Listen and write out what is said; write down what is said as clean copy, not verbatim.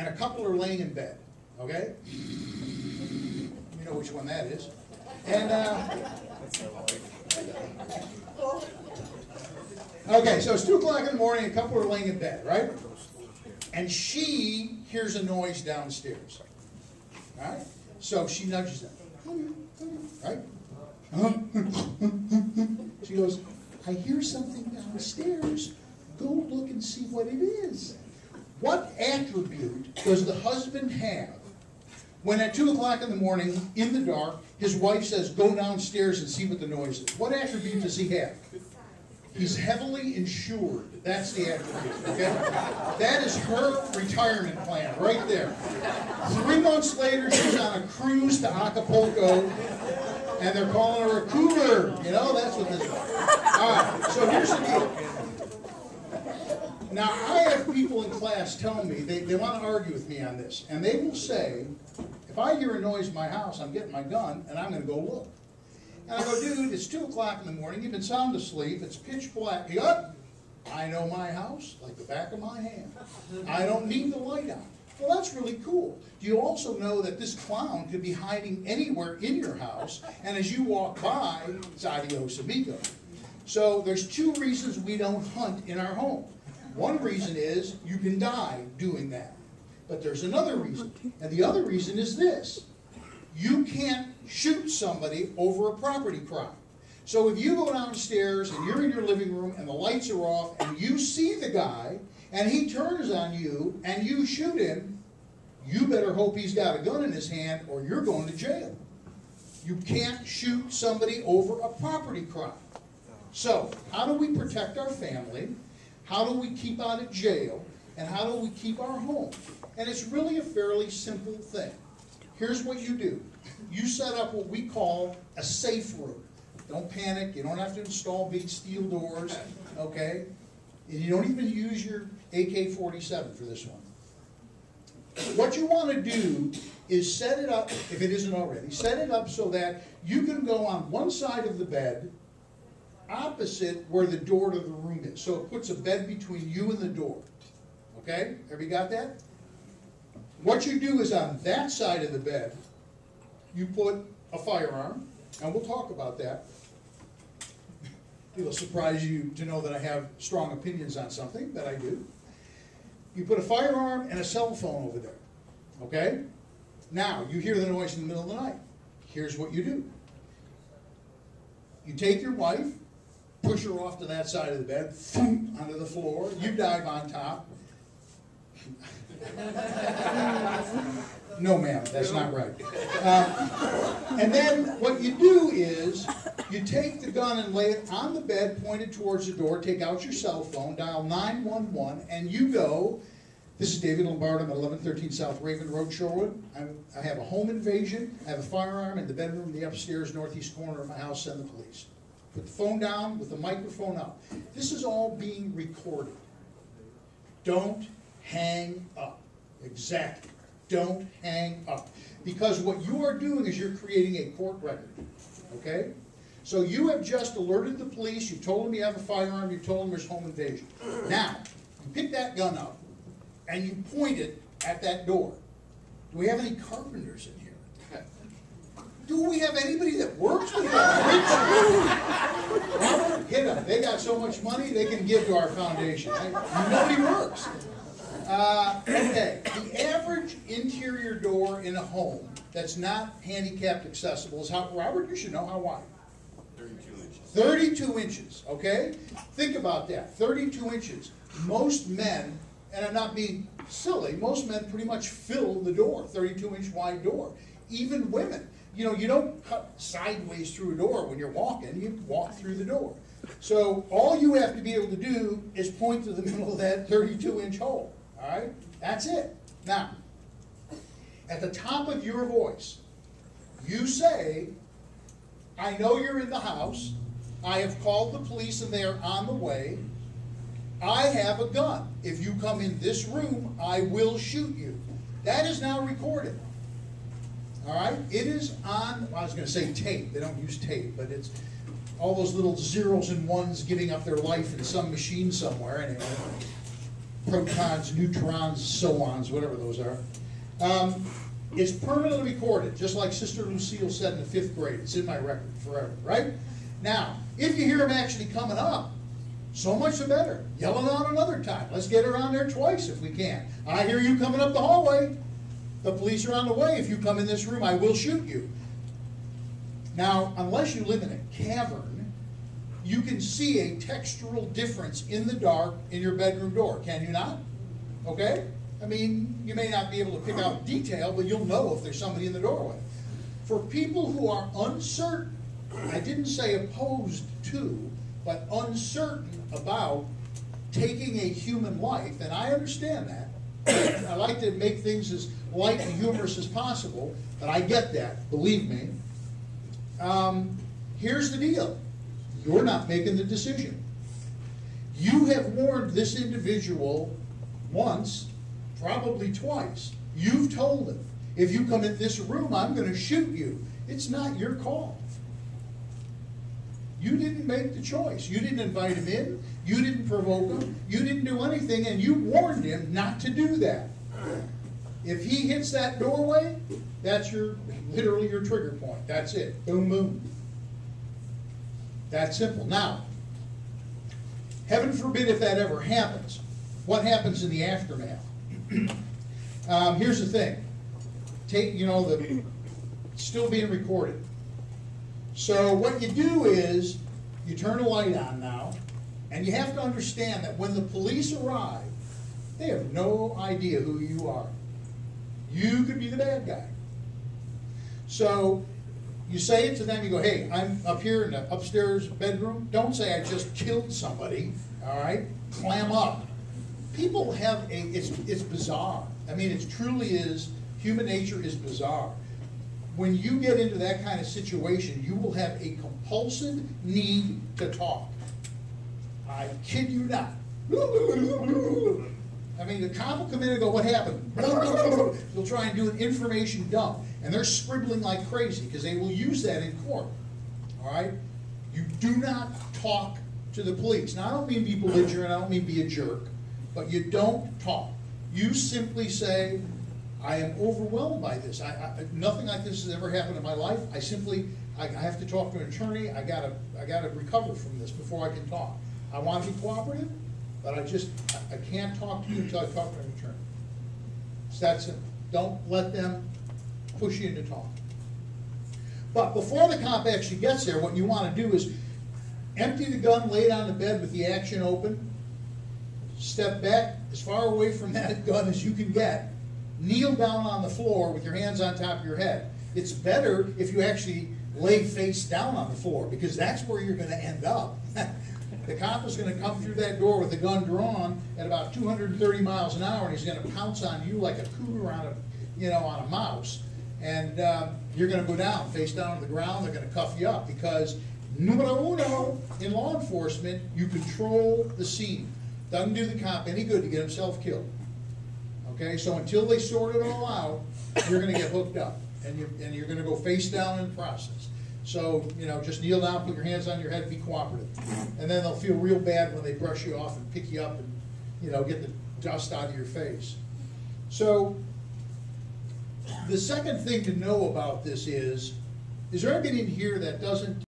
and a couple are laying in bed, okay? You know which one that is. And, okay, so it's 2 o'clock in the morning, a couple are laying in bed, right? And she hears a noise downstairs, all right? So she nudges them, right? She goes, I hear something downstairs. Go look and see what it is. What attribute does the husband have when at 2 o'clock in the morning, in the dark, his wife says, go downstairs and see what the noise is? What attribute does he have? He's heavily insured. That's the attribute, okay? That is her retirement plan right there. 3 months later, she's on a cruise to Acapulco, and they're calling her a cougar. You know, that's what this is. All right, so here's the deal. Now, I have people in class tell me, they want to argue with me on this, and they will say, if I hear a noise in my house, I'm getting my gun, and I'm going to go look. And I go, dude, it's 2 o'clock in the morning, you've been sound asleep, it's pitch black. You go, I know my house like the back of my hand. I don't need the light on. Well, that's really cool. Do you also know that this clown could be hiding anywhere in your house, and as you walk by, it's adios amigo. So there's 2 reasons we don't hunt in our home. One reason is you can die doing that. But there's another reason. And the other reason is this. You can't shoot somebody over a property crime. So if you go downstairs and you're in your living room and the lights are off and you see the guy and he turns on you and you shoot him, you better hope he's got a gun in his hand or you're going to jail. You can't shoot somebody over a property crime. So how do we protect our family? How do we keep out of jail? And how do we keep our home? And it's really a fairly simple thing. Here's what you do. You set up what we call a safe room. Don't panic. You don't have to install big steel doors, okay? And you don't even use your AK-47 for this one. What you want to do is set it up, if it isn't already, set it up so that you can go on one side of the bed opposite where the door to the room is. So it puts a bed between you and the door. Okay? Everybody got that? What you do is on that side of the bed, you put a firearm, and we'll talk about that. It'll surprise you to know that I have strong opinions on something, but I do. You put a firearm and a cell phone over there. Okay? Now, you hear the noise in the middle of the night. Here's what you do. You take your wife, push her off to that side of the bed, thump, onto the floor, you dive on top. No, ma'am, that's not right. And then what you do is you take the gun and lay it on the bed pointed towards the door, take out your cell phone, dial 911, and you go, this is David Lombardo, I'm at 1113 South Raven Road, Shorewood. I have a home invasion, I have a firearm in the bedroom in the upstairs northeast corner of my house, send the police. Put the phone down with the microphone up. This is all being recorded. Don't hang up. Exactly. Don't hang up. Because what you are doing is you're creating a court record. Okay? So you have just alerted the police, you told them you have a firearm, you told them there's home invasion. Now, you pick that gun up and you point it at that door. Do we have any carpenters in here? Do we have anybody that works with that? Hit them. They got so much money they can give to our foundation. Nobody works. Okay, the average interior door in a home that's not handicapped accessible is how, Robert, you should know how wide? 32 inches. 32 inches, okay? Think about that, 32 inches. Most men, and I'm not being silly, most men pretty much fill the door, 32-inch wide door. Even women. You know, you don't cut sideways through a door when you're walking, you walk through the door. So all you have to be able to do is point to the middle of that 32-inch hole, all right? That's it. Now, at the top of your voice, you say, I know you're in the house, I have called the police and they are on the way, I have a gun. If you come in this room, I will shoot you. That is now recorded. All right? It is on, I was going to say tape. They don't use tape, but it's all those little zeros and ones giving up their life in some machine somewhere. Anyway, protons, neutrons, so-ons, whatever those are. It's permanently recorded, just like Sister Lucille said in the 5th grade. It's in my record forever, right? Now, if you hear them actually coming up, so much the better. Yell it out another time. Let's get around there twice if we can. I hear you coming up the hallway. The police are on the way. If you come in this room, I will shoot you. Now, unless you live in a cavern, you can see a textural difference in the dark in your bedroom door. Can you not? Okay? I mean, you may not be able to pick out detail, but you'll know if there's somebody in the doorway. For people who are uncertain, I didn't say opposed to, but uncertain about taking a human life, and I understand that. I like to make things as light and humorous as possible, but I get that, believe me. Here's the deal. You're not making the decision. You have warned this individual once, probably twice. You've told him, if you come in this room, I'm going to shoot you. It's not your call. You didn't make the choice. You didn't invite him in. You didn't provoke him. You didn't do anything, and you warned him not to do that. If he hits that doorway, that's literally your trigger point. That's it. Boom, boom. That simple. Now, heaven forbid if that ever happens. What happens in the aftermath? Here's the thing. It's still being recorded. So what you do is, you turn the light on now, and you have to understand that when the police arrive, they have no idea who you are. You could be the bad guy. So you say it to them, you go, hey, I'm up here in the upstairs bedroom. Don't say I just killed somebody, all right? Clam up. People have it's bizarre. I mean, it truly is, human nature is bizarre. When you get into that kind of situation, you will have a compulsive need to talk. I kid you not. I mean, the cop will come in and go, what happened? They'll try and do an information dump. And they're scribbling like crazy because they will use that in court. All right? You do not talk to the police. Now, I don't mean be belligerent. I don't mean be a jerk. But you don't talk. You simply say, I am overwhelmed by this. Nothing like this has ever happened in my life. I have to talk to an attorney. I gotta recover from this before I can talk. I want to be cooperative, but I can't talk to you until I talk to an attorney. It's that simple. Don't let them push you into talk. But before the cop actually gets there, what you want to do is empty the gun, lay it on the bed with the action open, step back as far away from that gun as you can get, kneel down on the floor with your hands on top of your head. It's better if you actually lay face down on the floor, because that's where you're going to end up. The cop is going to come through that door with the gun drawn at about 230 miles an hour, and he's going to pounce on you like a cougar on a mouse. And you're going to go down, face down to the ground. They're going to cuff you up, because numero uno in law enforcement, you control the scene. Doesn't do the cop any good to get himself killed. Okay, so until they sort it all out, you're going to get hooked up, and you're going to go face down in the process. So, just kneel down, put your hands on your head, be cooperative. And then they'll feel real bad when they brush you off and pick you up and, get the dust out of your face. So, the second thing to know about this is there anybody in here that doesn't